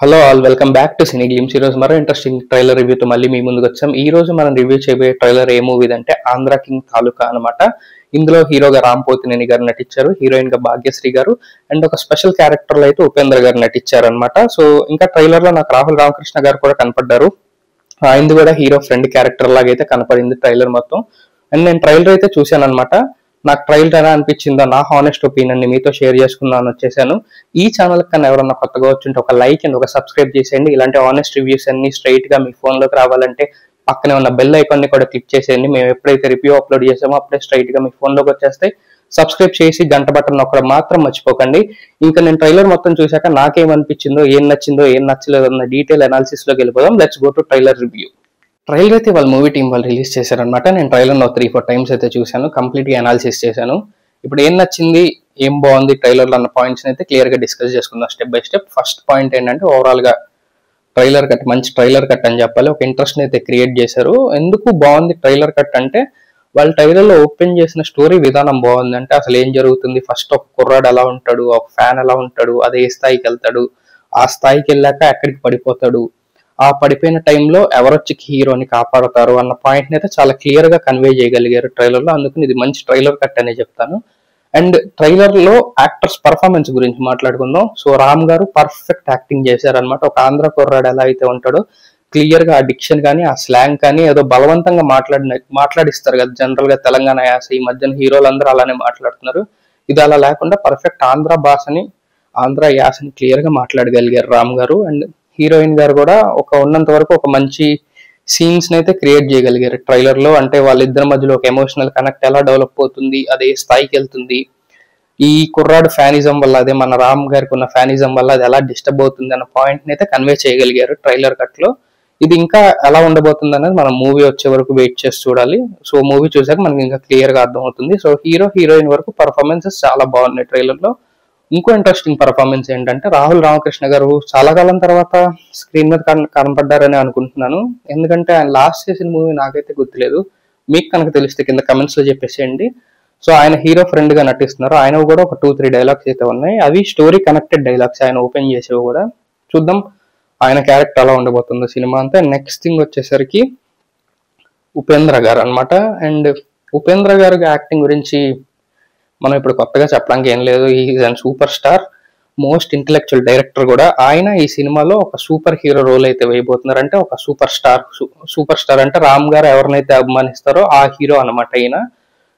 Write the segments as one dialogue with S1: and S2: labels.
S1: Hello all, welcome back to cine glimpse. ఈ రోజు మరో ఇంట్రెస్టింగ్ ట్రైలర్ రివ్యూతో మళ్ళీ మీ ముందుకు వచ్చాం. ఈ రోజు మనం రివ్యూ చేయబోయే ట్రైలర్ ఏ మూవీ అంటే ఆంధ్ర కింగ్ తాలూకా అనమాట. ఇందులో హీరోగా రామ్ పోతినేని గారు నటించారు, హీరోయిన్ గా భాగ్యశ్రీ గారు, అండ్ ఒక స్పెషల్ క్యారెక్టర్ లో అయితే ఉపేంద్ర గారు నటించారు అనమాట. సో ఇంకా ట్రైలర్ లో నాకు రాహుల్ రామకృష్ణ గారు కూడా కనపడ్డారు. ఆయనది కూడా హీరో ఫ్రెండ్ క్యారెక్టర్ లాగా అయితే కనపడింది ట్రైలర్ మొత్తం. అండ్ నేను ట్రైలర్ అయితే చూశాను అనమాట. నాకు ట్రైలర్ ఎలా అనిపించిందో నా హానెస్ట్ ఒపీనియన్ ని మీతో షేర్ చేసుకుందామని వచ్చేసాను. ఈ ఛానల్ కన్నా ఎవరన్నా కొత్తగా వచ్చింటే ఒక లైక్ అండ్ ఒక సబ్స్క్రైబ్ చేసేయండి. ఇలాంటి హానెస్ట్ రివ్యూస్ అన్ని స్ట్రైట్ గా మీ ఫోన్ లోకి రావాలంటే పక్కనే ఉన్న బెల్ ఐకాన్ ని కూడా క్లిక్ చేసేయండి. మేము ఎప్పుడైతే రివ్యూ అప్లోడ్ చేసామో అప్పుడే స్ట్రైట్ గా మీ ఫోన్ లోకి వచ్చేస్తాయి. సబ్స్క్రైబ్ చేసి గంట బటన్ నొక్కడం మాత్రం మర్చిపోకండి. ఇంకా నేను ట్రైలర్ మొత్తం చూశాక నాకేమనిపించిందో, ఏం నచ్చిందో, ఏం నచ్చలేదో అన్న డీటెయిల్ అనాలిసిస్ లోకి వెళ్ళిపోదాం. Let's go to trailer review. Trailer అయితే వాళ్ళ మూవీ టీం వాళ్ళు రిలీజ్ చేశారనమాట. నేను ట్రైలర్ 3-4 టైమ్స్ అయితే చూశాను, కంప్లీట్ గా అనాలిసిస్ చేశాను. ఇప్పుడు ఏం నచ్చింది, ఏం బాగుంది ట్రైలర్ లో అన్న పాయింట్స్ అయితే క్లియర్ గా డిస్కస్ చేసుకుందాం step by step. First point ఏంటంటే ఓవరాల్ గా ట్రైలర్ కట్ మంచి ట్రైలర్ కట్ అని చెప్పాలి. ఒక ఇంట్రెస్ట్ అయితే క్రియేట్ చేశారు. ఎందుకు బాగుంది ట్రైలర్ కట్ అంటే, వాళ్ళు ట్రైలర్ లో ఓపెన్ చేసిన స్టోరీ విధానం బాగుంది. అంటే అసలు ఏం జరుగుతుంది, ఫస్ట్ ఒక కుర్రాడు ఎలా ఉంటాడు, ఒక ఫ్యాన్ ఎలా ఉంటాడు, అది ఏ స్థాయికి వెళ్తాడు, ఆ స్థాయికి వెళ్ళాక ఎక్కడికి పడిపోతాడు, ఆ పడిపోయిన టైంలో ఎవరొచ్చి హీరోని కాపాడతారు అన్న పాయింట్ ని అయితే చాలా క్లియర్ గా కన్వే చేయగలిగారు ట్రైలర్ లో. అందుకని ఇది మంచి ట్రైలర్ కట్ అనే చెప్తాను. అండ్ ట్రైలర్ లో యాక్టర్స్ పర్ఫార్మెన్స్ గురించి మాట్లాడుకుందాం. సో రామ్ గారు పర్ఫెక్ట్ యాక్టింగ్ చేశారనమాట. ఒక ఆంధ్ర కుర్రాడు ఎలా అయితే ఉంటాడో క్లియర్ గా ఆ డిక్షన్ కానీ ఆ స్లాంగ్ కానీ ఏదో బలవంతంగా మాట్లాడిస్తారు కదా జనరల్ గా తెలంగాణ యాస. ఈ మధ్యన హీరోలందరూ అలానే మాట్లాడుతున్నారు. ఇది అలా లేకుండా పర్ఫెక్ట్ ఆంధ్ర భాషని, ఆంధ్ర యాసని క్లియర్ గా మాట్లాడగలిగారు రామ్ గారు. అండ్ హీరోయిన్ గారు కూడా ఉన్నంత వరకు ఒక మంచి సీన్స్ అయితే క్రియేట్ చేయగలిగారు ట్రైలర్ లో. అంటే వాళ్ళిద్దరి మధ్యలో ఒక ఎమోషనల్ కనెక్ట్ ఎలా డెవలప్ అవుతుంది, అదే స్థాయికి వెళ్తుంది, ఈ కుర్రాడు ఫ్యానిజం వల్ల, అదే మన రామ్ గారికి ఉన్న ఫ్యానిజం వల్ల అది ఎలా డిస్టర్బ్ అవుతుంది అన్న పాయింట్ ని అయితే కన్వే చేయగలిగారు ట్రైలర్ కట్ లో. ఇది ఇంకా ఎలా ఉండబోతుంది అనేది మనం మూవీ వచ్చే వరకు వెయిట్ చేసి చూడాలి. సో మూవీ చూసాక మనకి ఇంకా క్లియర్ గా అర్థం అవుతుంది. సో హీరోయిన్ వరకు పర్ఫార్మెన్సెస్ చాలా బాగున్నాయి ట్రైలర్ లో. ఇంకో ఇంట్రెస్టింగ్ పర్ఫార్మెన్స్ ఏంటంటే రాహుల్ రామకృష్ణ గారు చాలా కాలం తర్వాత స్క్రీన్ మీద కనపడ్డారని అనుకుంటున్నాను. ఎందుకంటే ఆయన లాస్ట్ చేసిన మూవీ నాకైతే గుర్తులేదు. మీకు కనుక తెలిస్తే కింద కమెంట్స్ లో చెప్పేసేయండి. సో ఆయన హీరో ఫ్రెండ్ గా నటిస్తున్నారు. ఆయన కూడా ఒక 2-3 డైలాగ్స్ అయితే ఉన్నాయి. అవి స్టోరీ కనెక్టెడ్ డైలాగ్స్. ఆయన ఓపెన్ చేసేవి కూడా చూద్దాం ఆయన క్యారెక్టర్ ఎలా ఉండబోతుందో సినిమా అంతా. నెక్స్ట్ థింగ్ వచ్చేసరికి ఉపేంద్ర గారు అనమాట. అండ్ ఉపేంద్ర గారి యాక్టింగ్ గురించి మనం ఇప్పుడు కొత్తగా చెప్పడానికి ఏం లేదు. Is and super star, most intellectual director కూడా. ఆయన ఈ సినిమాలో ఒక సూపర్ హీరో రోల్ అయితే వేయబోతున్నారు. అంటే ఒక సూపర్ స్టార్ అంటే రామ్ గారు ఎవరినైతే అభిమానిస్తారో ఆ హీరో అనమాట ఈయన.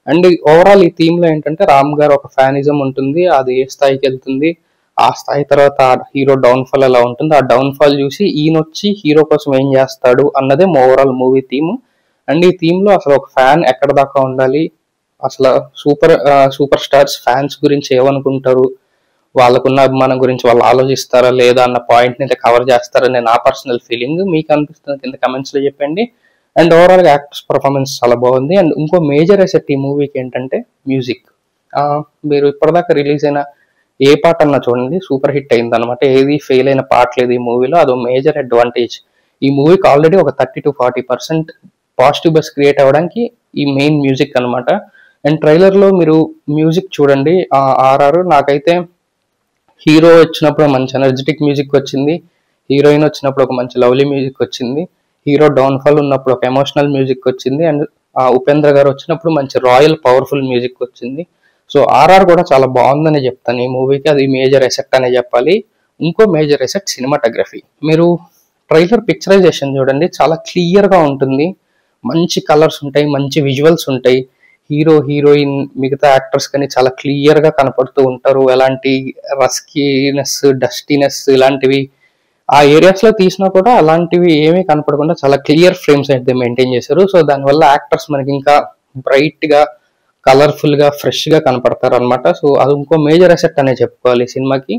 S1: అండ్ ఓవరాల్ ఈ థీమ్ లో ఏంటంటే రామ్ గారు ఒక ఫ్యానిజం ఉంటుంది, అది ఏ స్థాయికి వెళ్తుంది, ఆ స్థాయి తర్వాత ఆ హీరో డౌన్ ఫాల్ ఎలా ఉంటుంది, ఆ డౌన్ ఫాల్ చూసి ఈయన వచ్చి హీరో కోసం ఏం చేస్తాడు అన్నదే ఓవరాల్ మూవీ థీమ్. అండ్ ఈ థీమ్ లో అసలు ఒక ఫ్యాన్ ఎక్కడ దాకా ఉండాలి, అసలు సూపర్ స్టార్స్ ఫ్యాన్స్ గురించి ఏమనుకుంటారు, వాళ్ళకున్న అభిమానం గురించి వాళ్ళు ఆలోచిస్తారా లేదా అన్న పాయింట్ ని కవర్ చేస్తారని నా పర్సనల్ ఫీలింగ్. మీకు అనిపిస్తుంది కింద కమెంట్స్ లో చెప్పండి. అండ్ ఓవరాల్ గా యాక్టర్స్ పర్ఫార్మెన్స్ చాలా బాగుంది. అండ్ ఇంకో మేజర్ ఎసెట్ ఈ మూవీకి ఏంటంటే మ్యూజిక్. మీరు ఇప్పటిదాకా రిలీజ్ అయిన ఏ పాట అన్నా చూడండి సూపర్ హిట్ అయింది అనమాట. ఏది ఫెయిల్ అయిన పాట లేదు ఈ మూవీలో. అదో మేజర్ అడ్వాంటేజ్. ఈ మూవీకి ఆల్రెడీ ఒక 30-40% పాజిటివ్ బస్ క్రియేట్ అవ్వడానికి ఈ మెయిన్ మ్యూజిక్ అనమాట. అండ్ ట్రైలర్ లో మీరు మ్యూజిక్ చూడండి. ఆర్ఆర్ నాకైతే హీరో వచ్చినప్పుడు మంచి ఎనర్జెటిక్ మ్యూజిక్ వచ్చింది, హీరోయిన్ వచ్చినప్పుడు ఒక మంచి లవ్లీ మ్యూజిక్ వచ్చింది, హీరో డౌన్ ఫాల్ ఉన్నప్పుడు ఒక ఎమోషనల్ మ్యూజిక్ వచ్చింది, అండ్ ఉపేంద్ర గారు వచ్చినప్పుడు మంచి రాయల్ పవర్ఫుల్ మ్యూజిక్ వచ్చింది. సో ఆర్ఆర్ కూడా చాలా బాగుందని చెప్తాను ఈ మూవీకి. అది మేజర్ ఎసెట్ అనే చెప్పాలి. ఇంకో మేజర్ ఎసెట్ సినిమాటోగ్రఫీ. మీరు ట్రైలర్ పిక్చరైజేషన్ చూడండి, చాలా క్లియర్ గా ఉంటుంది. మంచి కలర్స్ ఉంటాయి, మంచి విజువల్స్ ఉంటాయి. హీరో హీరోయిన్ మిగతా యాక్టర్స్ కానీ చాలా క్లియర్ గా కనపడుతూ ఉంటారు. ఎలాంటి రస్కీనెస్, డస్టీనెస్ ఇలాంటివి ఆ ఏరియాస్ లో తీసినా కూడా అలాంటివి ఏమీ కనపడకుండా చాలా క్లియర్ ఫ్రేమ్స్ అయితే మెయింటైన్ చేశారు. సో దానివల్ల యాక్టర్స్ మనకి ఇంకా బ్రైట్ గా, కలర్ఫుల్ గా, ఫ్రెష్ గా కనపడతారు అనమాట. సో అది ఇంకో మేజర్ అసెట్ అనే చెప్పుకోవాలి సినిమాకి.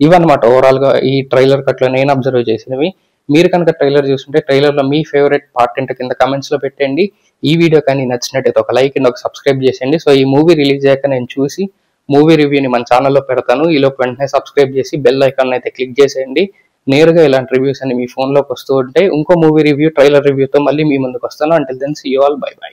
S1: ఇవన్నమాట ఓవరాల్ గా ఈ ట్రైలర్ కట్ లో నేను అబ్జర్వ్ చేసినవి. మీరు కనుక ట్రైలర్ చూస్తుంటే ట్రైలర్ లో మీ ఫేవరెట్ పార్ట్ ఏంటో కింద కమెంట్స్ లో పెట్టండి. ఈ వీడియో కానీ నచ్చినట్టయితే ఒక లైక్ అండ్ ఒక సబ్స్క్రైబ్ చేసేయండి. సో ఈ మూవీ రిలీజ్ అయ్యాక నేను చూసి మూవీ రివ్యూని మన ఛానల్లో పెడతాను. ఈలోపు వెంటనే సబ్స్క్రైబ్ చేసి బెల్ ఐకాన్ అయితే క్లిక్ చేసేయండి. నేరుగా ఇలాంటి రివ్యూస్ అని మీ ఫోన్లోకి వస్తూ ఉంటాయి. ఇంకో మూవీ రివ్యూ, ట్రైలర్ రివ్యూతో మళ్ళీ మీ ముందుకు వస్తాను. Until then see you all, bye by.